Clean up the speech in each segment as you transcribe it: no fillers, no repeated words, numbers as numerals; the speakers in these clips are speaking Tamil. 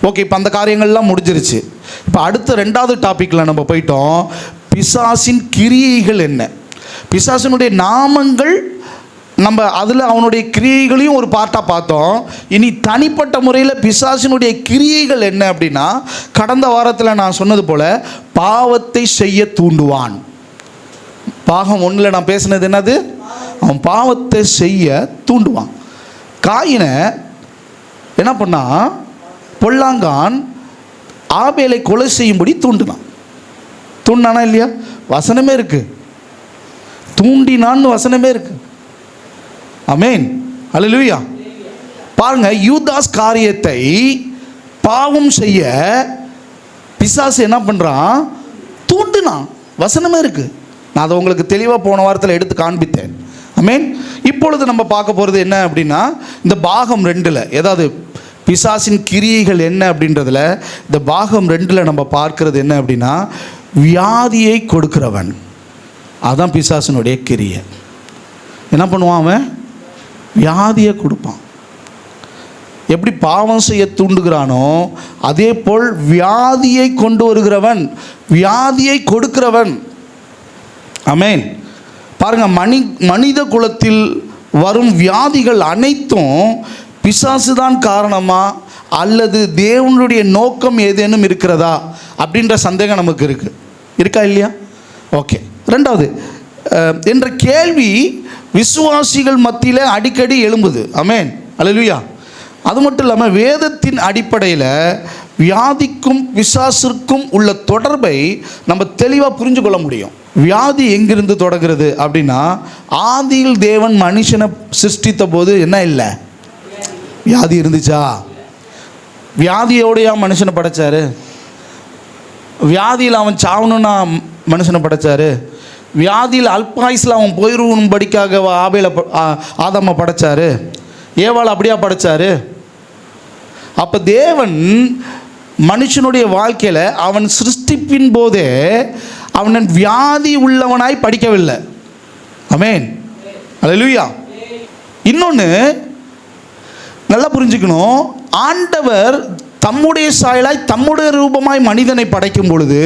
ஓகே, இப்போ அந்த காரியங்கள்லாம் முடிஞ்சிருச்சு. இப்போ அடுத்த 2வது டாப்பிக்கில் நம்ம போயிட்டோம். பிசாசின் கிரியைகள் என்ன, பிசாசினுடைய நாமங்கள், நம்ம அதில் அவனுடைய கிரியைகளையும் ஒரு பார்ட்டாக பார்த்தோம். இனி தனிப்பட்ட முறையில் பிசாசினுடைய கிரியைகள் என்ன அப்படின்னா, கடந்த வாரத்தில் நான் சொன்னது போல் பாவத்தை செய்ய தூண்டுவான். பாகம் 1 நான் பேசினது என்னது, அவன் பாவத்தை செய்ய தூண்டுவான். காயினை என்ன பண்ணா, பொல்லாங்கான் ஆபேலை கொலை செய்யும்படி தூண்டினான். தூண்டினானா இல்லையா? வசனமே இருக்கு, தூண்டினான்னு வசனமே இருக்கு. ஆமென், அல்லேலூயா. பாருங்க, யூதாஸ் காரியத்தை பாவம் செய்ய பிசாசு என்ன பண்றான், தூண்டினான். வசனமே இருக்கு. நான் அதை உங்களுக்கு தெளிவாக போன வாரத்தில் எடுத்து காண்பித்தேன். ஆமென். இப்பொழுது நம்ம பார்க்க போகிறது என்ன அப்படின்னா, இந்த பாகம் 2ல், ஏதாவது பிசாசின் கிரியைகள் என்ன அப்படின்றதுல இந்த பாகம் 2ல் நம்ம பார்க்கறது என்ன அப்படின்னா, வியாதியை கொடுக்கிறவன். அதான் பிசாசினுடைய கிரியை. என்ன பண்ணுவான் அவன்? வியாதியை கொடுப்பான். எப்படி பாவம் செய்ய தூண்டுகிறானோ அதே போல் வியாதியை கொண்டு வருகிறவன், வியாதியை கொடுக்கிறவன். ஆமென். பாருங்க, மனித குலத்தில் வரும் வியாதிகள் அனைத்தும் பிசாசு தான் காரணமா அல்லது தேவனுடைய நோக்கம் ஏதேனும் இருக்கிறதா அப்படின்ற சந்தேகம் நமக்கு இருக்கா இல்லையா? ஓகே. 2வது என்ற கேள்வி விசுவாசிகள் மத்தியில் அடிக்கடி எழும்புது. ஆமென், அல்லேலூயா. அது மட்டும் இல்லாமல் வேதத்தின் அடிப்படையில் வியாதிக்கும் பிசாசிற்கும் உள்ள தொடர்பை நம்ம தெளிவாக புரிஞ்சு கொள்ள முடியும். வியாதி எங்கிருந்து தொடங்குறது அப்படின்னா, ஆதியில் தேவன் மனுஷனை சிருஷ்டித்த போது என்ன இல்லை, வியாதி இருந்துச்சா? வியாதியோடையா மனுஷனை படைச்சாரு? வியாதியில் அவன் சாவணும்னா மனுஷனை படைச்சாரு? வியாதியில் அல்பாயுசில் அவன் போயிரும்படிக்காக ஆதாமை படைச்சாரு? ஏவாள் அப்படியா படைச்சாரு? அப்போ தேவன் மனுஷனுடைய வாழ்க்கையில் அவன் சிருஷ்டிப்பின் போதே அவனை வியாதி உள்ளவனாய் படிக்கவில்லை. ஆமென், அல்லேலூயா. இன்னொன்று நல்லா புரிஞ்சுக்கணும், ஆண்டவர் தம்முடைய சாயலாய் தம்முடைய ரூபமாய் மனிதனை படைக்கும் பொழுது,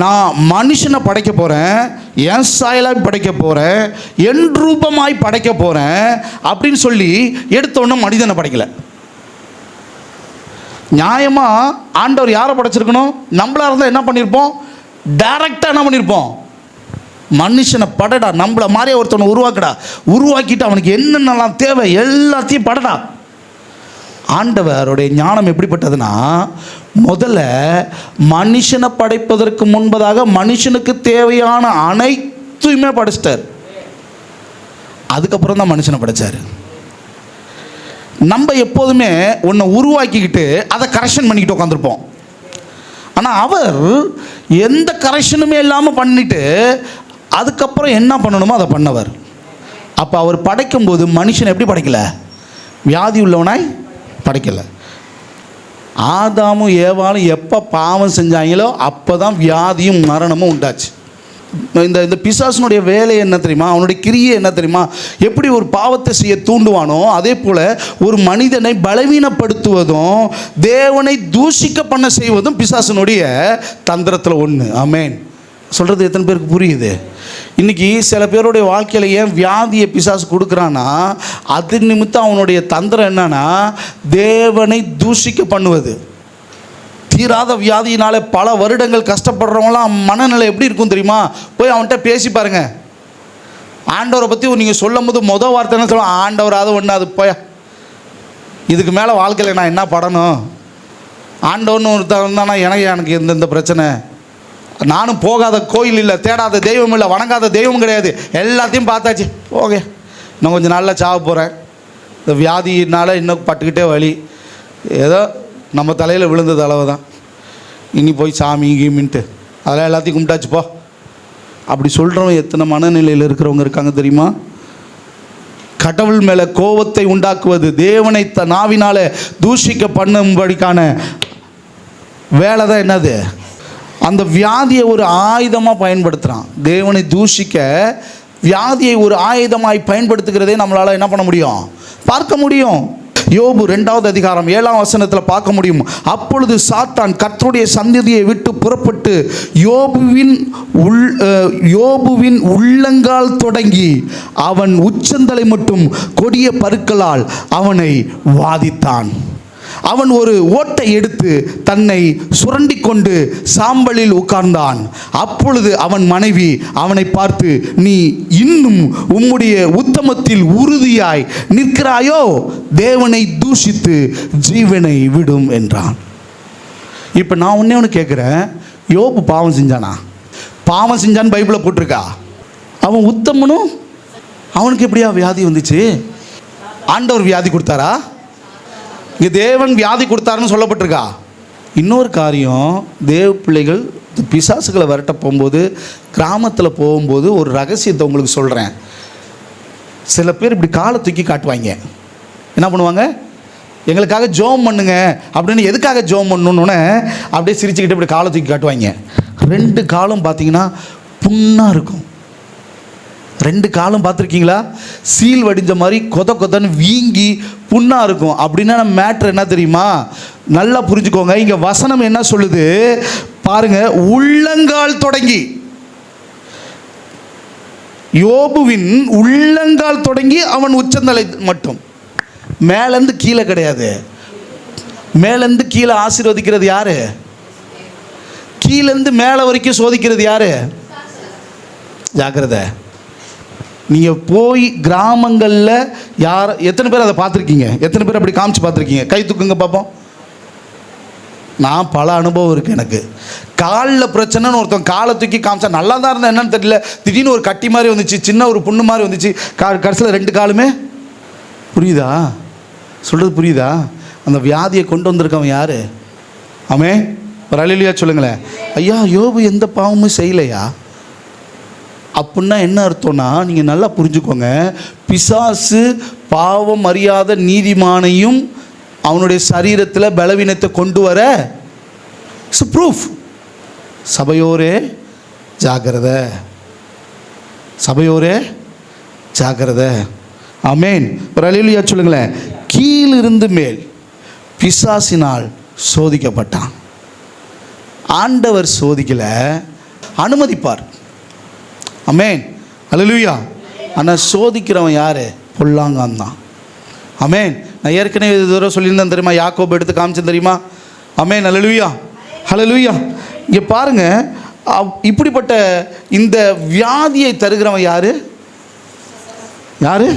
நான் மனுஷனை படைக்க போகிறேன், என் சாயலாய் படைக்க போகிறேன், என் ரூபமாய் படைக்க போகிறேன் அப்படின்னு சொல்லி எடுத்தோன்னே மனிதனை படைக்கலை. நியாயமாக ஆண்டவர் யாரை படைச்சிருக்கணும்? நம்மளாக இருந்தால் என்ன பண்ணியிருப்போம்? டைரக்டாக என்ன பண்ணியிருப்போம்? மனுஷனை படடா, நம்மளை மாதிரியே ஒருத்தவனை உருவாக்கடா, உருவாக்கிட்டு அவனுக்கு என்னென்னலாம் தேவை எல்லாத்தையும் படடா. ஆண்டவருடைய ஞானம் எப்படிப்பட்டதுன்னா, முதல்ல மனுஷனை படைப்பதற்கு முன்பதாக மனுஷனுக்கு தேவையான அனைத்துமே படைச்சிட்டார். அதுக்கப்புறம் தான் மனுஷனை படைச்சார். நம்ம எப்போதுமே ஒன்றை உருவாக்கிக்கிட்டு அதை கரெக்ஷன் பண்ணிக்கிட்டு உட்காந்துருப்போம். ஆனால் அவர் எந்த கரெக்ஷனுமே இல்லாமல் பண்ணிட்டு அதுக்கப்புறம் என்ன பண்ணணுமோ அதை பண்ணவர். அப்போ அவர் படைக்கும்போது மனுஷனை எப்படி படைக்கலை? வியாதி உள்ளவனாய் படைக்கலை. ஆதாமும் ஏவாளும் எப்போ பாவம் செஞ்சாங்களோ அப்போ தான் வியாதியும் மரணமும் உண்டாச்சு. இந்த பிசாசனுடைய வேலை என்ன தெரியுமா? அவனுடைய கிரியை என்ன தெரியுமா? எப்படி ஒரு பாவத்தை செய்ய தூண்டுவானோ அதே போல் ஒரு மனிதனை பலவீனப்படுத்துவதும் தேவனை தூஷிக்க பண்ண செய்வதும் பிசாசனுடைய தந்திரத்தில் ஒன்று. ஆமென். சொல்கிறது எத்தனை பேருக்கு புரியுது? இன்றைக்கி சில பேருடைய வாழ்க்கையில் ஏன் வியாதியை பிசாசு கொடுக்குறான்னா, அது நிமித்தம் அவனுடைய தந்திரம் என்னன்னா தேவனை தூஷிக்க பண்ணுவது. தீராத வியாதியினால பல வருடங்கள் கஷ்டப்படுறவங்களாம் மனநிலை எப்படி இருக்கும் தெரியுமா? போய் அவன்கிட்ட பேசி பாருங்க. ஆண்டவரை பற்றி நீங்கள் சொல்லும் போது மொதல் வார்த்தை என்ன சொல்லுவோம்? ஆண்டவராது ஒன்று, அது போய் இதுக்கு மேலே வாழ்க்கையில் நான் என்ன படணும்? ஆண்டவர்னு ஒருத்தர் இருந்தானா எனக்கு எந்தெந்த பிரச்சனை? நானும் போகாத கோயில் இல்லை, தேடாத தெய்வம் இல்லை, வணங்காத தெய்வம் கிடையாது, எல்லாத்தையும் பார்த்தாச்சு. ஓகே, இன்னும் கொஞ்சம் நாளில் சாவ போகிறேன், இந்த வியாதியினால் இன்னும் பட்டுக்கிட்டே வலி, ஏதோ நம்ம தலையில் விழுந்தது அளவு தான், இனி போய் சாமி கீமின்ட்டு அதெல்லாம் எல்லாத்தையும் கும்பிட்டாச்சு போ அப்படி சொல்கிறவங்க எத்தனை மனநிலையில் இருக்கிறவங்க இருக்காங்க தெரியுமா? கடவுள் மேலே கோபத்தை உண்டாக்குவது, தேவனை நாவினால தூஷிக்க பண்ணும்படிக்கான வேலை தான் என்னது? அந்த வியாதியை ஒரு ஆயுதமாக பயன்படுத்துகிறான். தேவனை தூஷிக்க வியாதியை ஒரு ஆயுதமாய் பயன்படுத்துகிறதே நம்மளால் என்ன பண்ண முடியும்? பார்க்க முடியும். யோபு 2வது அதிகாரம் 7ஆம் வசனத்தில் பார்க்க முடியும். அப்பொழுது சாத்தான் கர்த்தருடைய சந்ததியை விட்டு புறப்பட்டு யோபுவின் உள்ளங்கால் தொடங்கி அவன் உச்சந்தலை மட்டும் கொடிய பருக்களால் அவனை வாதித்தான். அவன் ஒரு ஓட்டை எடுத்து தன்னை சுரண்டி கொண்டு சாம்பலில் உட்கார்ந்தான். அப்பொழுது அவன் மனைவி அவனை பார்த்து, நீ இன்னும் உம்முடைய உத்தமத்தில் உறுதியாய் நிற்கிறாயோ? தேவனை தூஷித்து ஜீவனை விடும் என்றான். இப்போ நான் ஒன்று கேட்குறேன், யோபு பாவம் செஞ்சானா? பாவம் செஞ்சான்னு பைபிளில் போட்டிருக்கா? அவன் உத்தமனும், அவனுக்கு எப்படியா வியாதி வந்துச்சு? ஆண்டவர் வியாதி கொடுத்தாரா? இங்கே தேவன் வியாதி கொடுத்தாருன்னு சொல்லப்பட்டிருக்கா? இன்னொரு காரியம், தேவ பிள்ளைகள் பிசாசுகளை விரட்ட போகும்போது, கிராமத்தில் போகும்போது ஒரு ரகசியத்தை உங்களுக்கு சொல்கிறேன். சில பேர் இப்படி காலை தூக்கி காட்டுவாங்க. என்ன பண்ணுவாங்க? எங்களுக்காக ஜோம் பண்ணுங்க அப்படின்னு. எதுக்காக ஜோம் பண்ணணுன்னு அப்படியே சிரிச்சுக்கிட்டு இப்படி காலை தூக்கி காட்டுவாங்க. 2 காலும் பார்த்தீங்கன்னா புண்ணாக இருக்கும். 2 காலும் பார்த்துருக்கீங்களா? சீல் வடிஞ்ச மாதிரி கொதன்னு வீங்கி புண்ணாக இருக்கும். அப்படின்னா நம்ம மேட்ரு என்ன தெரியுமா? நல்லா புரிஞ்சுக்கோங்க. இங்கே வசனம் என்ன சொல்லுது பாருங்க. உள்ளங்கால் தொடங்கி, யோபுவின் உள்ளங்கால் தொடங்கி அவன் உச்சந்தலை மட்டும், மேலேருந்து கீழே கிடையாது. மேலேருந்து கீழே ஆசீர்வதிக்கிறது யாரு? கீழேருந்து மேலே வரைக்கும் சோதிக்கிறது யாரு? ஜாக்கிரதை. நீங்கள் போய் கிராமங்களில் எத்தனை பேர் அதை பார்த்துருக்கீங்க? எத்தனை பேர் அப்படி காமிச்சு பார்த்துருக்கீங்க? கை தூக்குங்க பார்ப்போம். நான் பல அனுபவம் இருக்குது எனக்கு. காலில் பிரச்சனைன்னு ஒருத்தன் காலை தூக்கி காமிச்சா நல்லா தான் இருந்தால் என்னன்னு தெரியல, திடீர்னு ஒரு கட்டி மாதிரி வந்துச்சு, சின்ன ஒரு புண்ணு மாதிரி வந்துச்சு. கடைசியில் 2 காலுமே, புரியுதா சொல்கிறது? புரியுதா? அந்த வியாதியை கொண்டு வந்திருக்கவன் யார்? ஆமே, ஒரு அல்லேலூயா சொல்லுங்களேன். ஐயா, யோபு எந்த பாவமும் செய்யலையா? அப்படின்னா என்ன அர்த்தம்னா, நீங்கள் நல்லா புரிஞ்சுக்கோங்க. பிசாசு பாவம் அறியாத நீதிமானையும் அவனுடைய சரீரத்தில் பலவீனத்தை கொண்டு வர ப்ரூஃப். சபையோரே ஜாக்கிரதை, சபையோரே ஜாக்கிரதை. ஆமேன், ஒரு அல்லேலூயா சொல்லுங்களேன். கீழிருந்து மேல் பிசாசினால் சோதிக்கப்பட்டான். ஆண்டவர் சோதிக்கலை, அனுமதிப்பார். ஆமேன், அல்லேலூயா. ஆனால் சோதிக்கிறவன் யார்? பொல்லாங்கான் தான். ஆமேன். நான் ஏற்கனவே இது தூரம் சொல்லியிருந்தேன் தெரியுமா? யாக்கோபு எடுத்து காமிச்சேன் தெரியுமா? ஆமேன், அல்லேலூயா, அல்லேலூயா. இங்கே பாருங்கள், இப்படிப்பட்ட இந்த வியாதியை தருகிறவன் யார்? யார்?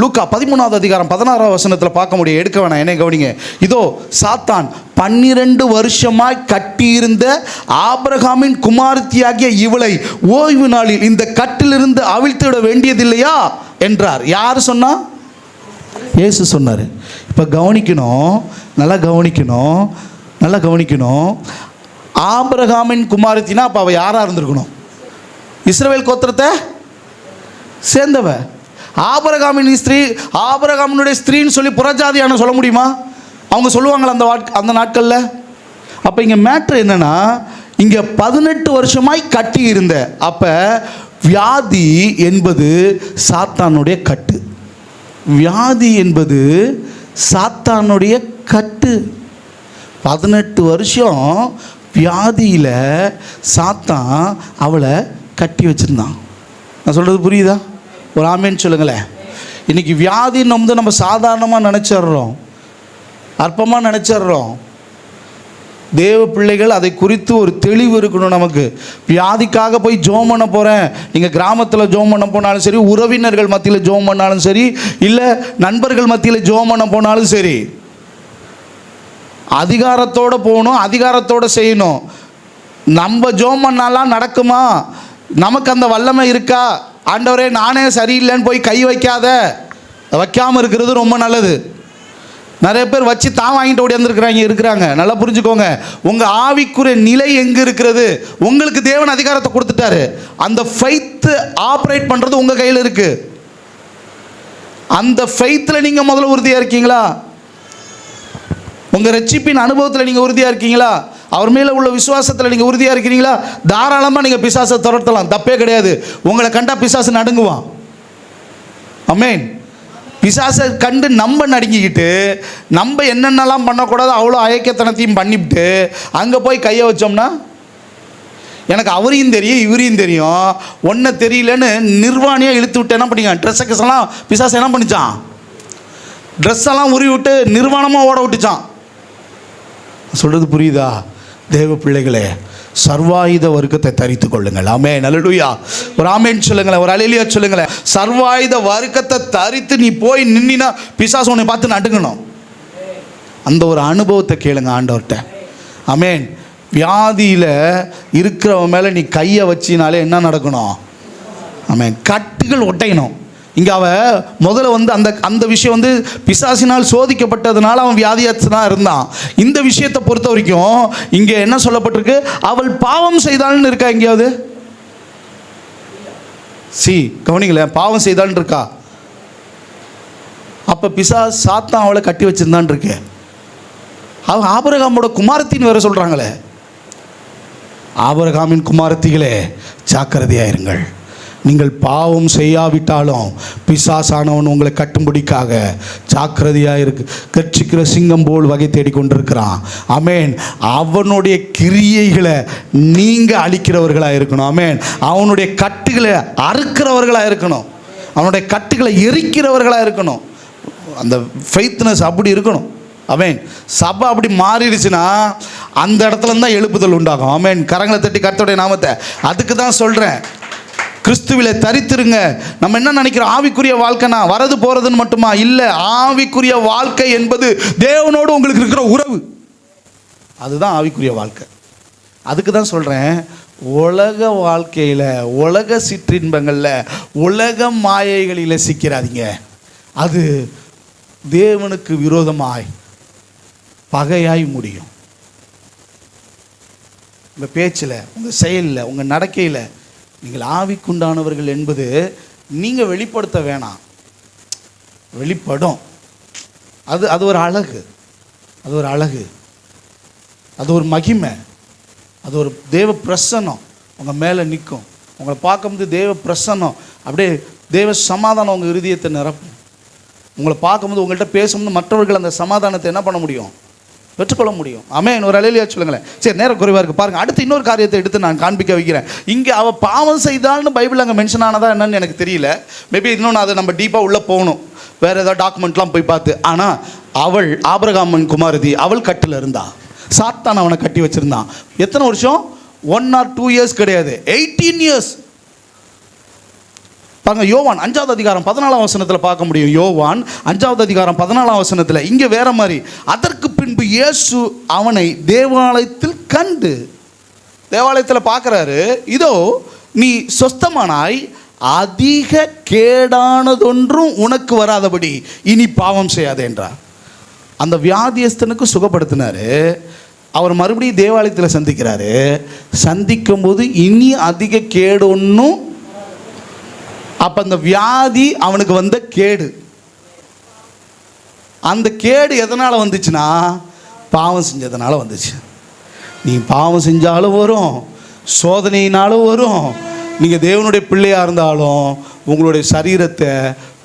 லூக்கா 13வது அதிகாரம் 16ஆம் வசனத்தில் பார்க்க முடியும். எடுக்க வேணாம், என்னை கவனிங்க. இதோ சாத்தான் 12 வருஷமாய் கட்டியிருந்த ஆபிரகாமின் குமாரத்தியாகிய இவளை ஓய்வு நாளில் இந்த கட்டிலிருந்து அவிழ்த்துவிட வேண்டியதில்லையா என்றார். யார் சொன்னா? இயேசு சொன்னார். இப்போ கவனிக்கணும், நல்லா கவனிக்கணும், நல்லா கவனிக்கணும். ஆபிரகாமின் குமாரத்தினா அப்போ அவள் யாராக இருந்திருக்கணும்? இஸ்ரவேல் கோத்திரத்தை சேர்ந்தவ. ஆபிரகாமின் ஸ்திரீ, ஆபிரகாமினுடைய ஸ்திரீன்னு சொல்லி புறஜாதியான சொல்ல முடியுமா? அவங்க சொல்லுவாங்களா அந்த நாட்களில்? அப்போ இங்கே மேட்ரு என்னென்னா, இங்கே 18 வருஷமாய் கட்டி இருந்த, அப்போ வியாதி என்பது சாத்தானுடைய கட்டு. வியாதி என்பது சாத்தானுடைய கட்டு. 18 வருஷம் வியாதியில் சாத்தான் அவளை கட்டி வச்சுருந்தான். நான் சொல்கிறது புரியுதா? ஒரு ஆமேன்னு சொல்லுங்களேன். இன்றைக்கி வியாதின்னு வந்து நம்ம சாதாரணமாக நினச்சிட்றோம், அற்பமாக நினச்சிட்றோம். தேவ பிள்ளைகள் அதை குறித்து ஒரு தெளிவு இருக்கணும் நமக்கு. வியாதிக்காக போய் ஜோம் பண்ண போகிறேன். நீங்கள் கிராமத்தில் ஜோம் பண்ண போனாலும் சரி, உறவினர்கள் மத்தியில் ஜோம் பண்ணாலும் சரி, இல்லை நண்பர்கள் மத்தியில் ஜோம் பண்ண போனாலும் சரி, அதிகாரத்தோடு போகணும், அதிகாரத்தோடு செய்யணும். நம்ம ஜோம் பண்ணாலாம் நடக்குமா? நமக்கு அந்த வல்லமை இருக்கா? ஆண்டவரே நானே சரியில்லைன்னு போய் கை வைக்காத. வைக்காமல் இருக்கிறது ரொம்ப நல்லது. நிறைய பேர் வச்சு தான் வாங்கிட்டு ஓடியாந்துருக்கிறாங்க. நல்லா புரிஞ்சுக்கோங்க. உங்கள் ஆவிக்குரிய நிலை எங்கே இருக்கிறது? உங்களுக்கு தேவன் அதிகாரத்தை கொடுத்துட்டாரு. அந்த ஃபெய்த்து ஆப்ரேட் பண்ணுறது உங்கள் கையில் இருக்குது. அந்த ஃபெய்த்தில் நீங்கள் முதல்ல உறுதியாக இருக்கீங்களா? உங்கள் ரட்சிப்பின் அனுபவத்தில் நீங்கள் உறுதியாக இருக்கீங்களா? அவர் மேலே உள்ள விசுவாசத்தில் நீங்கள் உறுதியாக இருக்கிறீங்களா? தாராளமாக நீங்கள் பிசாசை துரத்தலாம், தப்பே கிடையாது. உங்களை கண்டா பிசாசு நடுங்குவான். ஆமென். பிசாசை கண்டு நம்ம நடுங்கிக்கிட்டு நம்ம என்னென்னலாம் பண்ணக்கூடாது அவ்வளோ அயக்கத்தனத்தையும் பண்ணிவிட்டு அங்கே போய் கையை வச்சோம்னா எனக்கு அவரையும் தெரியும் இவரையும் தெரியும், ஒன்றை தெரியலன்னு நிர்வாணியாக இழுத்து விட்டு என்ன பண்ணிங்க, ட்ரெஸ்ஸெல்லாம் பிசாசு என்ன பண்ணிச்சான், ட்ரெஸ்ஸெல்லாம் உருவி விட்டு நிர்வாணமாக ஓட விட்டுச்சான். சொல்கிறது புரியுதா? தேவ பிள்ளைகளே, சர்வாயுத வர்க்கத்தை தரித்து கொள்ளுங்கள். ஆமென், அல்லேலூயா. ஒரு ஆமென் சொல்லுங்களேன், ஒரு அல்லேலூயா சொல்லுங்களேன். சர்வாயுத வர்க்கத்தை தரித்து நீ போய் நின்னா பிசாசு உன்னை பார்த்து நடுங்கணும். அந்த ஒரு அனுபவத்தை கேளுங்க ஆண்டவர்கிட்ட. ஆமென். வியாதியில் இருக்கிறவன் மேலே நீ கையை வச்சினாலே என்ன நடக்கணும்? ஆமென். கட்டுகள் ஒட்டையணும். இங்கே அவன் முதல்ல அந்த விஷயம் பிசாசினால் சோதிக்கப்பட்டதுனால அவன் வியாதியத்தான் இருந்தான். இந்த விஷயத்தை பொறுத்த வரைக்கும் இங்கே என்ன சொல்லப்பட்டிருக்கு? அவள் பாவம் செய்தாள்னு இருக்கா எங்கேயாவது? கவனிங்கள, பாவம் செய்தாள்னு இருக்கா? அப்போ பிசாஸ் சாத்தான் அவளை கட்டி வச்சிருந்தான்னு இருக்கு. அவன் ஆபிரகாமோட குமாரத்தின்னு வேற சொல்கிறாங்களே. ஆபிரகாமின் குமாரத்திகளே, ஜாக்கிரதையாயிருங்கள். நீங்கள் பாவம் செய்யாவிட்டாலும் பிசாசானவன் உங்களை கட்டும்படிக்காக ஜாக்கிரதையாக இருக்கு. கட்சிக்கிற சிங்கம் போல் வகை தேடிக்கொண்டிருக்கிறான். ஆமென். அவனுடைய கிரியைகளை நீங்கள் அழிக்கிறவர்களாக இருக்கணும். ஆமென். அவனுடைய கட்டுகளை அறுக்கிறவர்களாக இருக்கணும். அவனுடைய கட்டுகளை எரிக்கிறவர்களாக இருக்கணும். அந்த ஃபெய்த்னஸ் அப்படி இருக்கணும். ஆமென். சபை அப்படி மாறிடுச்சுன்னா அந்த இடத்துல தான் எழுப்புதல் உண்டாகும். ஆமென். கரங்களை தட்டி கர்த்தருடைய நாமத்தை. அதுக்கு தான் சொல்கிறேன், கிறிஸ்துவிலே தரித்திருங்க. நம்ம என்ன நினைக்கிறோம்? ஆவிக்குரிய வாழ்க்கைனா வரது போகிறதுன்னு மட்டுமா? இல்லை, ஆவிக்குரிய வாழ்க்கை என்பது தேவனோடு உங்களுக்கு இருக்கிற உறவு. அதுதான் ஆவிக்குரிய வாழ்க்கை. அதுக்கு தான் சொல்கிறேன், உலக வாழ்க்கையில், உலக சிற்றின்பங்களில், உலக மாயைகளில் சிக்கிறாதீங்க. அது தேவனுக்கு விரோதமாய் பகையாய் முடியும். உங்கள் பேச்சில், உங்கள் செயலில், உங்கள் நடக்கையில் நீங்கள் ஆவிக்குண்டானவர்கள் என்பது நீங்கள் வெளிப்படுத்த வேணாம், வெளிப்படும். அது ஒரு அழகு, அது ஒரு அழகு, அது ஒரு மகிமை, அது ஒரு தேவ பிரசன்னம் உங்கள் மேலே நிற்கும். உங்களை பார்க்கும்போது தேவ பிரசன்னம், அப்படியே தேவ சமாதானம் உங்கள் இருதயத்தை நிரப்பும். உங்களை பார்க்கும்போது, உங்கள்கிட்ட பேசும்போது மற்றவர்கள் அந்த சமாதானத்தை என்ன பண்ண முடியும்? பெற்றுக்கொள்ள முடியும். ஆமென். ஒரு அல்லேலூயா சொல்லுங்களேன். சரி, நேரம் குறைவாக இருக்குது பாருங்கள். அடுத்து இன்னொரு காரியத்தை எடுத்து நான் காண்பிக்க வைக்கிறேன். இங்கே அவள் பாவம் செய்தால்னு பைபிள் அங்கே மென்ஷன் ஆனதா என்னன்னு எனக்கு தெரியல. மேபி இன்னொன்று அதை நம்ம டீப்பாக உள்ளே போகணும், வேறு ஏதாவது டாக்குமெண்ட்லாம் போய் பார்த்து. ஆனால் அவள் ஆபிரகாமின் குமாரதி, அவள் கட்டில் இருந்தா. சாத்தான் அவனை கட்டி வச்சுருந்தான். எத்தனை வருஷம்? 1 or 2 years கிடையாது, 18 years. பாருங்க, யோவான் 5வது அதிகாரம் 14ஆம் வசனத்தில் பார்க்க முடியும். யோவான் 5வது அதிகாரம் 14ஆம் வசனத்தில் இங்கே வேற மாதிரி. அதற்கு பின்பு இயேசு அவனை தேவாலயத்தில் கண்டு, தேவாலயத்தில் பார்க்குறாரு, இதோ நீ சொஸ்தமானாய், அதிக கேடானதொன்றும் உனக்கு வராதபடி இனி பாவம் செய்யாதே என்றார். அந்த வியாதியஸ்தனுக்கு சுகப்படுத்தினார். அவர் மறுபடியும் தேவாலயத்தில் சந்திக்கிறாரு. சந்திக்கும் போது இனி அதிக கேடு ஒன்றும். அப்போ அந்த வியாதி அவனுக்கு வந்த கேடு, அந்த கேடு எதனால் வந்துச்சுன்னா பாவம் செஞ்சதுனால வந்துச்சு. நீ பாவம் செஞ்சாலும் வரும், சோதனையினாலும் வரும். நீங்கள் தேவனுடைய பிள்ளையாக இருந்தாலும் உங்களுடைய சரீரத்தை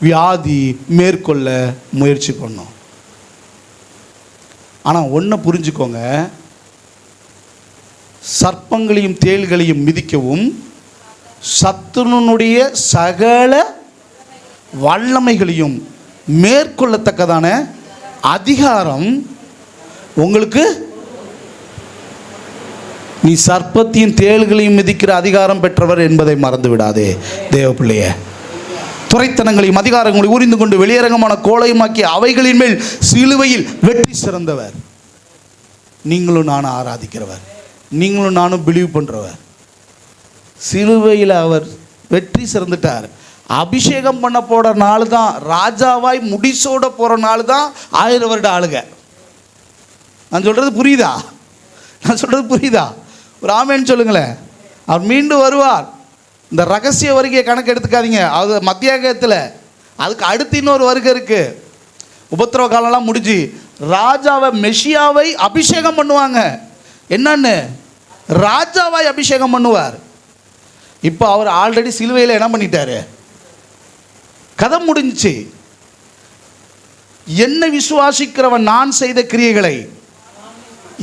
வியாதி மேற்கொள்ள முயற்சி பண்ணும். ஆனால் ஒன்றை புரிஞ்சுக்கோங்க, சர்ப்பங்களையும் தேள்களையும் மிதிக்கவும் சத்துருனுடைய சகல வல்லமைகளையும் மேற்கொள்ளத்தக்கதான அதிகாரம் உங்களுக்கு, நீ சர்ப்பத்தையும் தேள்களையும் மிதிக்கிற அதிகாரம் பெற்றவர் என்பதை மறந்து விடாதே தேவ பிள்ளையே. துரைத்தனங்களையும் அதிகாரங்களையும் உரிந்து கொண்டு வெளியரங்கமான கோலையுமாக்கி அவைகளின் மேல் சிலுவையில் வெற்றி சிறந்தவர். நீங்களும் நானும் ஆராதிக்கிறவர், நீங்களும் நானும் பிலீவ் பண்ணுறவர். சிலுவையில் அவர் வெற்றி சிறந்துட்டார். அபிஷேகம் பண்ண போகிற நாள் தான், ராஜாவாய் முடிசோட போகிற நாள் தான் 1000 வருட ஆளுக. நான் சொல்கிறது புரியுதா? நான் சொல்கிறது புரியுதா? ஒரு ஆமேன்னு சொல்லுங்களேன். அவர் மீண்டும் வருவார். இந்த ரகசிய வருகையை கணக்கு எடுத்துக்காதீங்க, அது மத்தியாகத்தில். அதுக்கு அடுத்து இன்னொரு வருகை இருக்குது. உபத்திரவ காலம்லாம் முடிஞ்சு ராஜாவை, மெஷியாவை அபிஷேகம் பண்ணுவாங்க. என்னன்னு? ராஜாவாய் அபிஷேகம் பண்ணுவார். இப்போ அவர் ஆல்ரெடி சிலுவையில் என்ன பண்ணிட்டாரு? கதை முடிஞ்சிச்சு. என்னை விசுவாசிக்கிறவன் நான் செய்த கிரியைகளை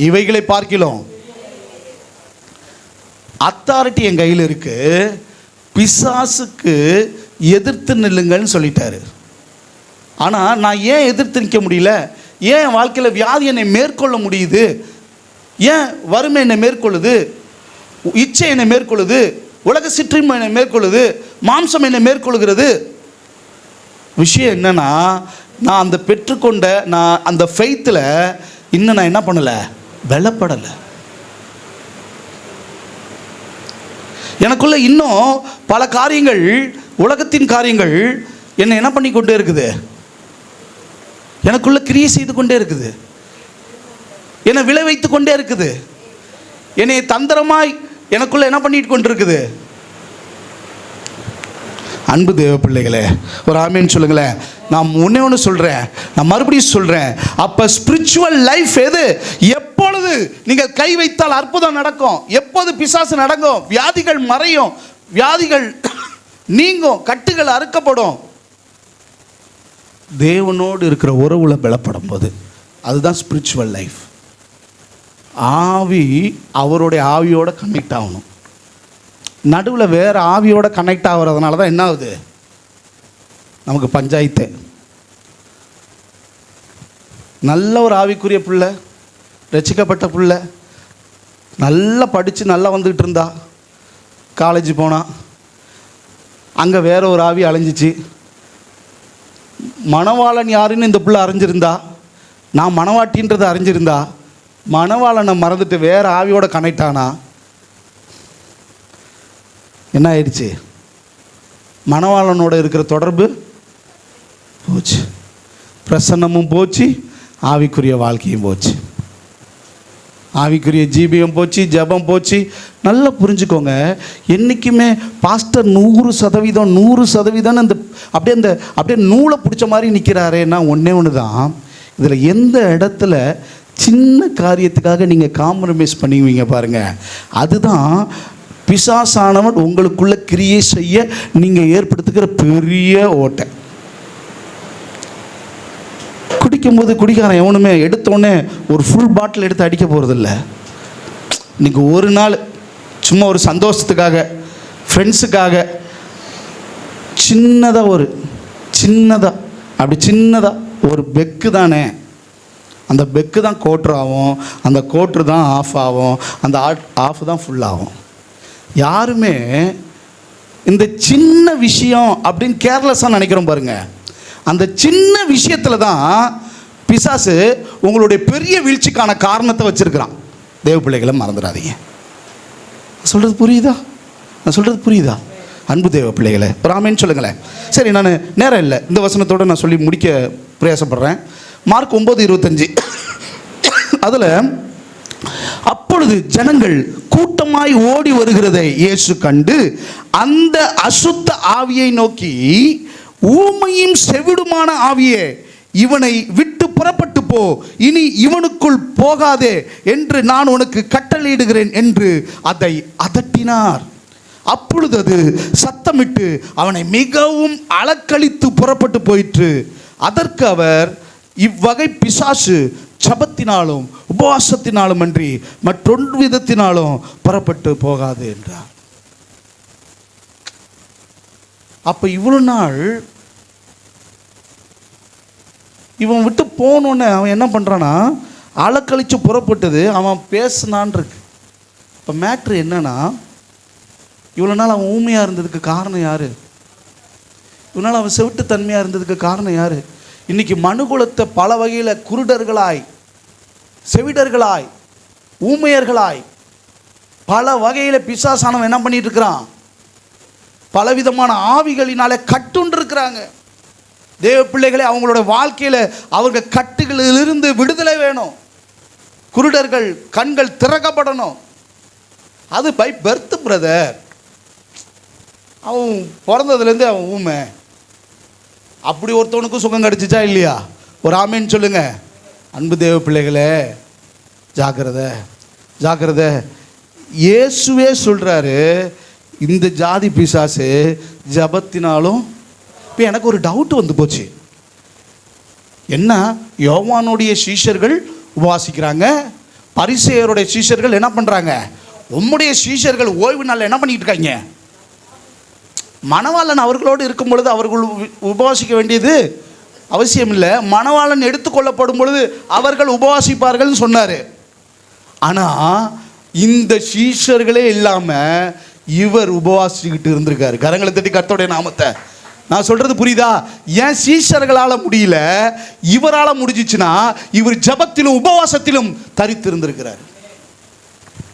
இவைகளை பார்க்கிறோம். அத்தாரிட்டி என் கையில் இருக்கு. பிசாசுக்கு எதிர்த்து நில்லுங்கள்னு சொல்லிட்டாரு. ஆனால் நான் ஏன் எதிர்த்து நிற்க முடியல? ஏன் என் வாழ்க்கையில் வியாதி என்னை மேற்கொள்ள முடியுது? ஏன் வறுமை என்னை மேற்கொள்ளுது? இச்சை என்னை மேற்கொள்ளுது? உலக சிற்றின்மை என்னை மேற்கொள்ளுது? மாம்சம் என்னை மேற்கொள்கிறது? விஷயம் என்னன்னா, நான் அந்த பெற்றுக்கொண்ட நான் அந்த ஃபெய்த்தில் இன்னும் நான் என்ன பண்ணலை? பலப்படலை. எனக்குள்ள இன்னும் பல காரியங்கள், உலகத்தின் காரியங்கள் என்னை என்ன பண்ணி கொண்டே இருக்குது? எனக்குள்ள கிரியை செய்து கொண்டே இருக்குது. என்னை விளை வைத்து கொண்டே இருக்குது. என்னை தந்திரமாய் எனக்குள்ள என்ன பண்ணிட்டு கொண்டு இருக்குது? அன்பு தேவ பிள்ளைகளே, ஒரு ஆமேன்னு சொல்லுங்களேன். நான் ஒன்று சொல்கிறேன், நான் மறுபடியும் சொல்கிறேன். அப்போ ஸ்பிரிச்சுவல் லைஃப் எது? எப்பொழுது நீங்கள் கை வைத்தால் அற்புதம் நடக்கும். எப்போது பிசாசு நடக்கும்? வியாதிகள் மறையும், வியாதிகள் நீங்கும், கட்டுகள் அறுக்கப்படும். தேவனோடு இருக்கிற உறவுல பலப்படும் போது அதுதான் ஸ்பிரிச்சுவல் லைஃப். ஆவி அவருடைய ஆவியோட கனெக்ட் ஆகணும். நடுவில் வேறு ஆவியோட கனெக்ட் ஆகிறதுனால தான் என்ன ஆகுது? நமக்கு பஞ்சாயத்து. நல்ல ஒரு ஆவிக்குரிய பிள்ளை, ரசிக்கப்பட்ட பிள்ளை, நல்லா படித்து நல்லா வந்துக்கிட்டு இருந்தா, காலேஜ் போனால் அங்கே வேற ஒரு ஆவி அலைஞ்சிச்சு. மணவாளன் யாருன்னு இந்த பிள்ளை அறிஞ்சிருந்தா, நான் மணவாட்டின்றதை அறிஞ்சிருந்தா, மணவாளனை மறந்துட்டு வேறு ஆவியோட கனெக்ட் ஆனா என்ன ஆயிடுச்சு? மணவாளனோட இருக்கிற தொடர்பு போச்சு, பிரசன்னமும் போச்சு, ஆவிக்குரிய வாழ்க்கையும் போச்சு, ஆவிக்குரிய ஜீபியம் போச்சு, ஜபம் போச்சு. நல்லா புரிஞ்சுக்கோங்க. என்றைக்குமே பாஸ்டர் 100% அந்த அப்படியே நூலை பிடிச்ச மாதிரி நிற்கிறாரேன்னா ஒன்று தான். இதில் எந்த இடத்துல சின்ன காரியத்துக்காக நீங்கள் காம்ப்ரமைஸ் பண்ணுவீங்க பாருங்கள், அதுதான் பிசாசானவன் உங்களுக்குள்ள கிரியை செய்ய நீங்கள் ஏற்படுத்துகிற பெரிய ஓட்டை. குடிக்கும்போது குடிக்காரன் எவனுமே எடுத்தோடனே ஒரு ஃபுல் பாட்டில் எடுத்து அடிக்க போகிறதில்ல. இன்றைக்கி ஒரு நாள் சும்மா ஒரு சந்தோஷத்துக்காக, ஃப்ரெண்ட்ஸுக்காக சின்னதாக ஒரு பெக்கு தானே, அந்த பெக்கு தான் கோட்ரு ஆகும், அந்த கோட்ரு தான் ஆஃப் ஆகும், அந்த ஆஃப் தான் ஃபுல் ஆகும். யாருமே இந்த சின்ன விஷயம் அப்படின்னு கேர்லெஸ்ஸாக நினைக்கிறோம் பாருங்க. அந்த சின்ன விஷயத்தில் தான் பிசாசு உங்களுடைய பெரிய வீழ்ச்சிக்கான காரணத்தை வச்சிருக்கிறான். தேவ பிள்ளைகளை மறந்துடாதீங்க. சொல்கிறது புரியுதா? நான் சொல்கிறது புரியுதா? அன்பு தேவ பிள்ளைகளை ஒரு ஆமேன்னு சொல்லுங்களேன். சரி, நான் நேரம் இல்லை, இந்த வசனத்தோடு நான் சொல்லி முடிக்க பிரயாசப்படுறேன். மார்க் 9:25 அதில், அப்பொழுது ஜனங்கள் கூட்டமாய் ஓடி வருகிறதை இயேசு கண்டு அந்த அசுத்த ஆவியை நோக்கி, ஊமையும் செவிடுமான ஆவியே, இவனை விட்டு புறப்பட்டு போ, இனி இவனுக்குள் போகாதே என்று நான் உனக்கு கட்டளையிடுகிறேன் என்று அதை அதட்டினார். அப்பொழுது அது சத்தமிட்டு அவனை மிகவும் அலக்களித்து புறப்பட்டு போயிற்று. அதற்கு அவர், இவ்வகை பிசாசு ஜபத்தினாலும் உபவாசத்தினாலும் அன்றி மற்றொன்று விதத்தினாலும் புறப்பட்டு போகாது என்றார். அப்போ இவ்வளோ நாள் இவன் விட்டு போனோன்னு அவன் என்ன பண்ணுறான்னா, அலக்கழிச்சு புறப்பட்டது அவன் பேசினான் இருக்கு. இப்போ மேட்ரு என்னன்னா, இவ்வளோ நாள் அவன் ஊமையாக இருந்ததுக்கு காரணம் யார்? இவ்வளோ நாள் அவன் செவிட்டு தன்மையாக இருந்ததுக்கு காரணம் யார்? இன்றைக்கி மனுகுலத்தை பல வகையில் குருடர்களாய், செவிடர்களாய், ஊமையர்களாய் பல வகையில் பிசாசானவன் என்ன பண்ணிட்டு இருக்கிறான்? பலவிதமான ஆவிகளினாலே கட்டுண்டு இருக்கிறாங்க. தேவ பிள்ளைகளை அவங்களோட வாழ்க்கையில் அவங்க கட்டுகளிலிருந்து விடுதலை வேணும். குருடர்கள் கண்கள் திறக்கப்படணும். அது பை பர்த் பிரதர். அவன் பிறந்ததுலேருந்து அவன் ஊமை. அப்படி ஒருத்தவனுக்கும் சுகம் கிடைச்சிச்சா இல்லையா? ஒரு ஆமேன்னு சொல்லுங்க. அன்பு தேவ பிள்ளைகளே, ஜாக்கிரதை ஜாக்கிரதை. இயேசுவே சொல்கிறாரு, இந்த ஜாதி பிசாசு ஜபத்தினாலும். இப்போ எனக்கு ஒரு டவுட் வந்து போச்சு. என்ன, யோவானுடைய சீஷர்கள் உபவாசிக்கிறாங்க, பரிசேயருடைய சீஷர்கள் என்ன பண்ணுறாங்க? உம்முடைய சீஷர்கள் ஓய்வு நாளில் என்ன பண்ணிட்டு இருக்காங்க? மணவாளன் அவர்களோடு இருக்கும் பொழுது அவர்கள் உபவாசிக்க வேண்டியது அவசியம் இல்லை. மணவாளன் எடுத்துக்கொள்ளப்படும் பொழுது அவர்கள் உபவாசிப்பார்கள் சொன்னார். ஆனால் இந்த சீஷர்களே இல்லாமல் இவர் உபவாசிக்கிட்டு இருந்திருக்காரு. கரங்களை தட்டி கர்த்தருடைய நாமத்தை. நான் சொல்றது புரியுதா? ஏன் சீஷர்களால் முடியல, இவரால் முடிஞ்சிச்சுன்னா இவர் ஜபத்திலும் உபவாசத்திலும் தரித்து இருந்திருக்கிறார்.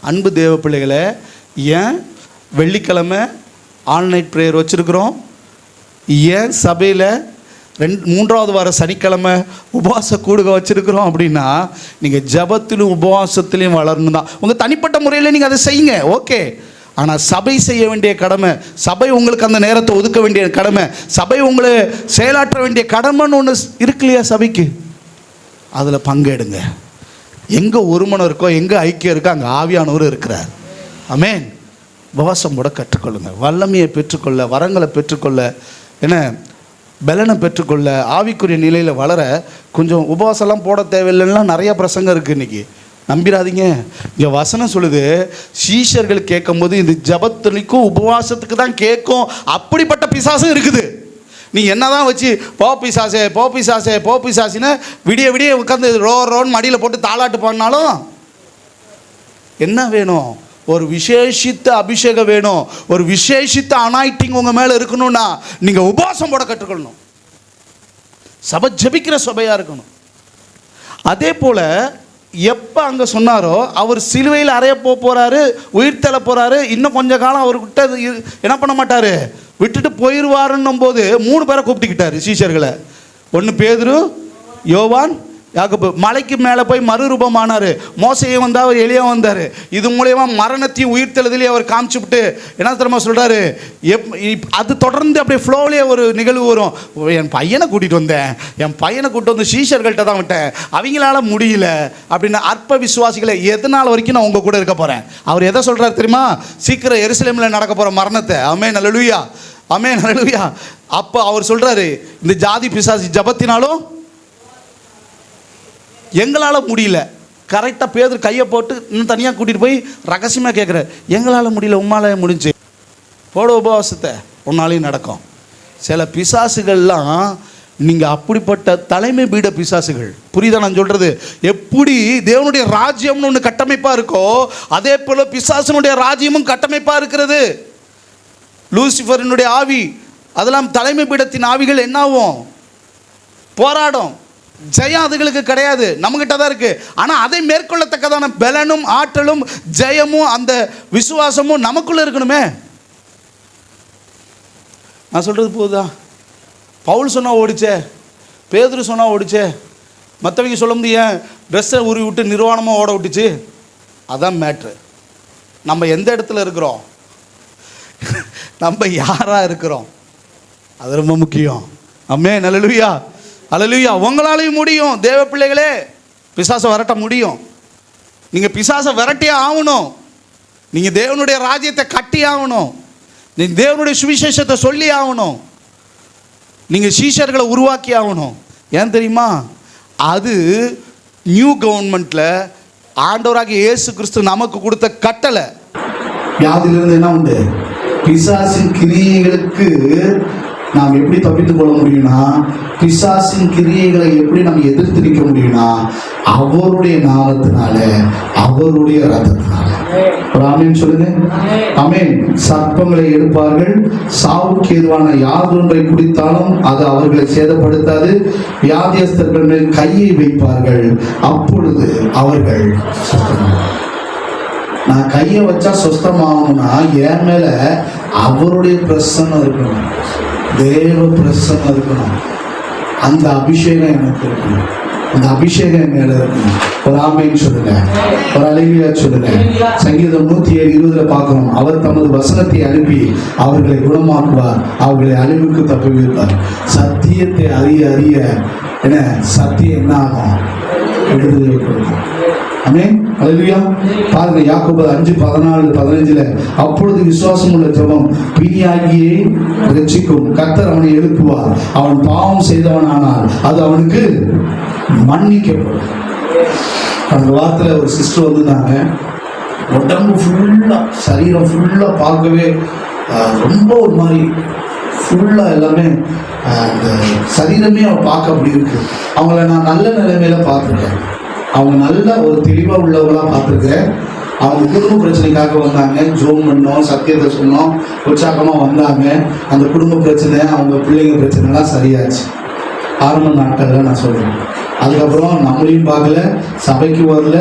அன்பு தேவ பிள்ளைகளை, ஏன் வெள்ளிக்கிழமை ஆன்லைன் ப்ரேயர் வச்சுருக்கிறோம்? ஏன் சபையில் மூன்றாவது வார சனிக்கிழமை உபவாச கூடுகை வச்சுருக்கிறோம் அப்படின்னா, நீங்கள் ஜபத்திலும் உபவாசத்திலையும் வளரணும் தான். உங்கள் தனிப்பட்ட முறையில் நீங்கள் அதை செய்யுங்க, ஓகே. ஆனால் சபை செய்ய வேண்டிய கடமை, சபை உங்களுக்கு அந்த நேரத்தை ஒதுக்க வேண்டிய கடமை, சபை உங்களை செயலாற்ற வேண்டிய கடமைன்னு ஒன்று இருக்கு இல்லையா சபைக்கு? அதில் பங்கெடுங்க. எங்கே ஒருமனம் இருக்கோ, எங்கே ஐக்கியம் இருக்கோ, அங்கே ஆவியானவர் இருக்கிறார். ஆமென். உபவாசம் கூட கற்றுக்கொள்ளுங்க. வல்லமையை பெற்றுக்கொள்ள, வரங்களை பெற்றுக்கொள்ள, என்ன பலனை பெற்றுக்கொள்ள, ஆவிக்குரிய நிலையில் வளர கொஞ்சம் உபவாசம்லாம் போட தேவையில்லைன்னா நிறைய பிரசங்கம் இருக்குது இன்றைக்கி. நம்பிடாதீங்க. இங்கே வசனம் சொல்லுது, சீஷர்கள் கேட்கும் போது இந்த ஜபத்துக்கும் உபவாசத்துக்கு தான் கேட்கும். அப்படிப்பட்ட பிசாசும் இருக்குது. நீ என்னதான் வச்சு போ பிசாசே போ பிசாசே போ பிசாசின்னு விடிய விடிய உட்காந்து ரோன்னு மடியில் போட்டு தாளாட்டு பண்ணாலும் என்ன வேணும்? ஒரு விசேஷித்த அபிஷேகம் வேணும். ஒரு விசேஷித்த அனாயிட்டிங் உங்கள் மேலே இருக்கணும்னா நீங்கள் உபவாசம் போட கற்றுக்கொள்ளணும். சபை ஜபிக்கிற சபையாக இருக்கணும். அதே போல் எப்போ அங்கே சொன்னாரோ, அவர் சிலுவையில் அறைய போகிறாரு, உயிர் தள்ள போகிறாரு, இன்னும் கொஞ்ச காலம் அவர்கிட்ட என்ன பண்ண மாட்டார், விட்டுட்டு போயிடுவாருன்னும் போது 3 பேரை கூப்பிட்டுக்கிட்டாரு சீஷர்களை. 1 பேதுரு, யோவான், யாக்கோபு. மலைக்கு மேலே போய் மறுரூபமானார். மோசையும் வந்தார், அவர் எலியா வந்தார். இது மூலயமா மரணத்தையும் உயிர்த்தெழுதலையும் அவர் காமிச்சுவிட்டு என்ன தெரியுமா சொல்கிறாரு? அது தொடர்ந்து அப்படியே ஃப்ளோவிலே ஒரு நிகழ்வு வரும். என் பையனை கூட்டிகிட்டு வந்தேன், என் பையனை கூப்பிட்டு வந்து சீஷர்கள்ட்ட தான் விட்டேன், அவங்களால முடியல அப்படின்னு அற்ப விசுவாசிகளை எதனால் வரைக்கும் நான் உங்கள் கூட இருக்க போகிறேன். அவர் எதை சொல்கிறார் தெரியுமா? சீக்கிரம் எருசலேமில் நடக்க போகிற மரணத்தை. ஆமென் அல்லேலூயா, ஆமென் அல்லேலூயா. அப்போ அவர் சொல்கிறாரு, இந்த ஜாதி பிசாசி ஜபத்தினாலும் எங்களால் முடியல. கரெக்டாக பேதுரு கையை போட்டு இன்னும் தனியாக கூட்டிகிட்டு போய் ரகசியமாக கேட்குற, எங்களால் முடியல, உம்மால முடிஞ்சு போட உபவாசத்தை, உன்னாலையும் நடக்கும். சில பிசாசுகள்லாம் நீங்கள் அப்படிப்பட்ட தலைமை பீட பிசாசுகள். புரியுதா நான் சொல்கிறது? எப்படி தேவனுடைய ராஜ்யம்னு ஒன்று கட்டமைப்பாக இருக்கோ, அதே போல் பிசாசனுடைய ராஜ்யமும் கட்டமைப்பாக இருக்கிறது. லூசிஃபரினுடைய ஆவி, அதெல்லாம் தலைமை பீடத்தின் ஆவிகள் என்னாகும்? போராடும். ஜெயம் அதுகளுக்கு கிடையாது, நம்மகிட்ட தான் இருக்கு. ஆனால் அதை மேற்கொள்ளத்தக்கதான பலனும் ஆற்றலும் ஜெயமும் அந்த விசுவாசமும் நமக்குள்ள இருக்கணுமே. நான் சொல்றது போகுதா? பவுல் சொன்னா ஓடிச்சே, பேதுரு சொன்னா ஓடிச்சே, மற்றவங்க சொல்ல முடியும் ஏன் ட்ரெஸ்ஸை உருவி விட்டு நிர்வாணமாக ஓட விட்டுச்சு? அதான் மேட்ரு. நம்ம எந்த இடத்துல இருக்கிறோம், நம்ம யாராக இருக்கிறோம், அது ரொம்ப முக்கியம். ஆமென் அல்லேலூயா, அல்லேலூயா. உங்களாலையும் முடியும் தேவ பிள்ளைகளே, பிசாசை விரட்ட முடியும். நீங்கள் பிசாசை விரட்டியே ஆகணும். நீங்கள் தேவனுடைய ராஜ்யத்தை கட்டி ஆகணும். நீங்கள் தேவனுடைய சுவிசேஷத்தை சொல்லி ஆகணும். நீங்கள் சீஷர்களை உருவாக்கி ஆகணும். ஏன் தெரியுமா? அது நியூ கவர்மெண்ட்டில் ஆண்டவராகிய இயேசு கிறிஸ்து நமக்கு கொடுத்த கட்டளை. வியாதியிலிருந்து என்ன உண்டு? பிசாசின் கிரியைகளுக்கு நாம் எப்படி தப்பித்துக் கொள்ள முடியும்னா, பிசாசின் கிரியைகளை எப்படி நம்ம எதிர்த்து நிற்க முடியும்னா, அவருடைய நாமத்தினால, அவருடைய ரத்தத்தினால. ஒரு ஆமென் சொல்லுங்க. ஆமென். சர்ப்பங்களை எடுப்பார்கள், சாவுக்கு ஏதுவான யாதொன்றை குடித்தாலும் அது அவர்களை சேதப்படுத்தாது. வியாதியஸ்தர்கள் மேல் கையை வைப்பார்கள், அப்பொழுது அவர்கள் சுத்தமாவார்கள். நான் கையை வச்சா சுத்தமாகணும்னா என் மேல அவருடைய பிரசன்னம் இருக்கணும், தேவ பிரசன்னம் இருக்கணும். அந்த அபிஷேகம் எனக்கு இருக்கணும், அந்த அபிஷேகம் என் மேல இருக்கணும். ஒரு ஆமென் சொல்லுங்க, ஒரு அல்லேலூயா சொல்லுங்க. சங்கீதம் 107:20 பார்க்கிறோம், அவர் தமது வசனத்தை அனுப்பி அவர்களை குணமாக்குவார், அவர்களை அழிவுக்கு தப்புவிப்பார். சத்தியத்தை அறிய அறிய என்ன சத்தியம் என்ன ஆகும்? விடுதலை கொடுக்கும். ஆமென். அல்லேலூயா. பாருங்க, யாக்கோபு 5:14-15 அப்பொழுது விசுவாசம் உள்ள ஜெபம் பிணியாகியை ரட்சிக்கும், கர்த்தர் அவனை எழுப்புவார், அவன் பாவம் செய்தவனானால் அது அவனுக்கு மன்னிக்கப்படும். அந்த வாரத்தில் ஒரு சிஸ்டர் வந்திருந்தாங்க. உடம்பு ஃபுல்லாக, சரீரம் ஃபுல்லாக பார்க்கவே ரொம்ப ஒரு மாதிரி ஃபுல்லாக எல்லாமே அந்த சரீரமே அவன் பார்க்க அப்படி இருக்கு. அவங்கள நான் நல்ல நிலைமையில பார்த்துருக்கேன். அவங்க நல்ல ஒரு தெளிவாக உள்ளவங்களாக பார்த்துருக்கேன். அவங்க குடும்ப பிரச்சனைக்காக வந்தாங்க, ஜோம் பண்ணோம், சத்தியத்தை சொன்னோம், உற்சாகமாக வந்தாங்க. அந்த குடும்ப பிரச்சனை, அவங்க பிள்ளைங்க பிரச்சனைலாம் சரியாச்சு ஆரம்ப நாட்களில் நான் சொல்கிறேன். அதுக்கப்புறம் நம்மளையும் பார்க்கல, சபைக்கு வரல,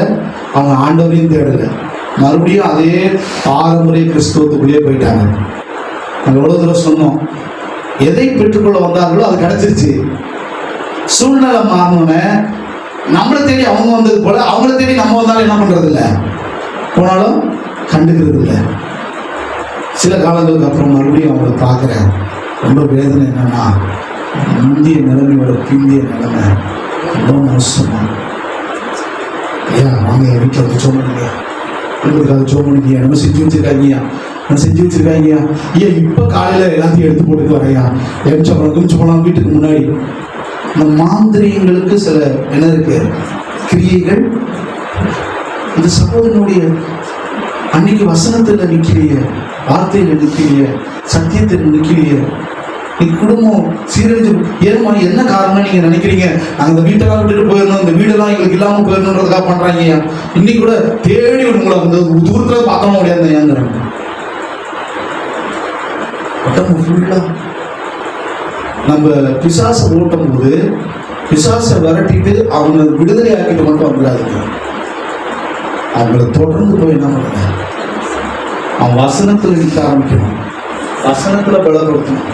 அவங்க ஆண்டவரையும் தேடலை, மறுபடியும் அதே பாரம்பரிய கிறிஸ்துவத்துக்குள்ளேயே போயிட்டாங்க. நாங்கள் எவ்வளோ தூரம் சொன்னோம், எதை பெற்றுக்கொள்ள வந்தார்களோ அது கிடைச்சிருச்சு. சூழ்நிலை மாறினோன்னே நம்மளை தேடி அவங்க வந்தது போல அவங்கள தேடி நம்ம வந்தாலும் என்ன பண்ணுறது இல்லை, போனாலும் கண்டுக்கிறது இல்லை. சில காலங்களுக்கு அப்புறம் மறுபடியும் அவங்கள பார்க்குறேன். ரொம்ப வேதனை என்னன்னா, இந்திய நிலைமையோட பிந்திய நிலைமை ரொம்ப மோசமா. ஐயா வாங்க, என் வீட்டில் வந்து சோமனிங்க, குடும்பத்துக்காக சோமனிங்க, நம்ம செஞ்சு வச்சிருக்காங்கய்யா, நான் செஞ்சு வச்சிருக்காங்கய்யா. ஐயா இப்போ காலையில் எல்லாத்தையும் எடுத்து போட்டுட்டு வரையா, எரிச்சப்படம் குமிச்சப்படம் வீட்டுக்கு முன்னாடி. இந்த மாந்திரியங்களுக்கு சில என்ன இருக்கு, கிரியைகள். இந்த சகோதரனுடைய அன்னைக்கு வசனத்தில் நிற்கிறிய, வார்த்தையில் நிற்கிறிய, சத்தியத்தில் நிற்கிறிய, நீ குடும்பம் சீரழிஞ்சு ஏமா என்ன காரணம் நீங்க நினைக்கிறீங்க? நாங்கள் இந்த வீட்டெல்லாம் விட்டுட்டு போயிடணும், இந்த வீடெல்லாம் எங்களுக்கு இல்லாமல் போயிடணுன்றதுக்காக பண்றாங்க. இன்னைக்கு கூட தேடி உங்களை வந்து தூரத்துல பார்க்க முடியாது. ஏங்கிறாங்க உடம்பு ஃபுல்லா. நம்ம பிசாசை ஓட்டும் போது பிசாசை விரட்டிட்டு அவங்க விடுதலை ஆக்கிட்டு மட்டும் வந்துடாதுங்க. அவங்கள தொடர்ந்து போய் என்ன பண்ணுங்க, அவன் வசனத்தில் நிற்க ஆரம்பிக்கணும், வசனத்தில் பலப்படுத்தணும்,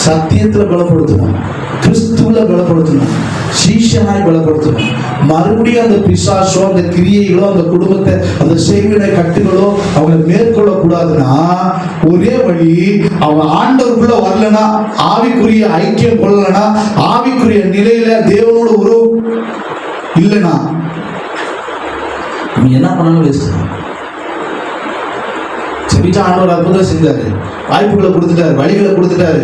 சத்தியத்தில் பலப்படுத்தணும், கிறிஸ்துவில் பலப்படுத்தணும், சீஷனாய் பலப்படுத்தணும். மறுபடியும் அந்த பிசாசோ அந்த கிரியைகளோ அந்த குடும்பத்தை அந்த செய்வினை கட்டுகளோ அவங்களை மேற்கொள்ளக்கூடாதுன்னா ஒரே வழி, அவன் ஆண்டவருக்குள்ள வரலன்னா, ஆவிக்குரிய ஐக்கியம் கொள்ளலன்னா, ஆவிக்குரிய நிலையில தேவனோட உறவு இல்லைன்னா நீ என்ன பண்ணாலும் வேஸ்ட். செபிச்சா ஆண்டவர் அற்புதம் செஞ்சாரு, வாய்ப்புகளை கொடுத்துட்டாரு, வழிகளை கொடுத்துட்டாரு,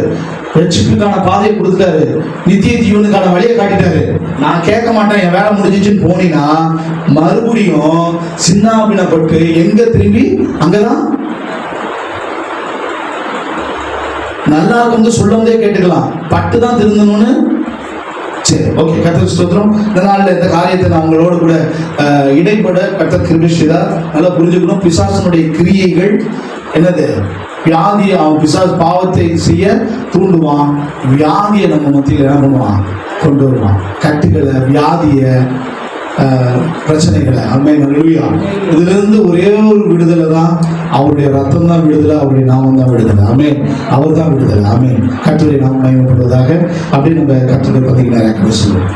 ரட்சிப்புக்கான பாதையை கொடுத்துட்டாரு, நித்திய ஜீவனுக்கான வழியை காட்டிட்டாரு. நான் கேட்க மாட்டேன், என் வேலை முடிஞ்சிச்சுன்னு போனீங்கன்னா மறுபடியும் சின்னாபினப்பட்டு எங்க திரும்பி அங்கதான் நல்லா இருக்கும் சொல்லும்போதே கேட்டுக்கலாம், பட்டு தான் திருந்தணும்னு. சரி, ஓகே, கர்த்தருக்கு ஸ்தோத்திரம். இந்த நாளில் இந்த காரியத்தை நான் உங்களோடு கூட இடைப்பட கர்த்தர் கிருபை செய்தார். நல்லா புரிஞ்சுக்கணும். பிசாசனுடைய கிரியைகள் என்னது? வியாதியை, அவன் பிசாசு பாவத்தை செய்ய தூண்டுவான், வியாதியை நம்ம மத்தியில் என்ன பண்ணுவான், கொண்டு வருவான். கட்டுகளை, வியாதியை, பிரச்சனைகளை. ஆமென். அல்லேலூயா. இதிலிருந்து ஒரே ஒரு விடுதலை தான், அவருடைய ரத்தம் தான் விடுதலை, அவருடைய நாமம் தான் விடுதலை. ஆமென். அவர் தான் விடுதலை. ஆமென். கர்த்தருடைய நாமம் மகிமைப்படுவதாக. அப்படியே நம்ம கர்த்தரை பற்றி நிறைய சொல்லுவோம்.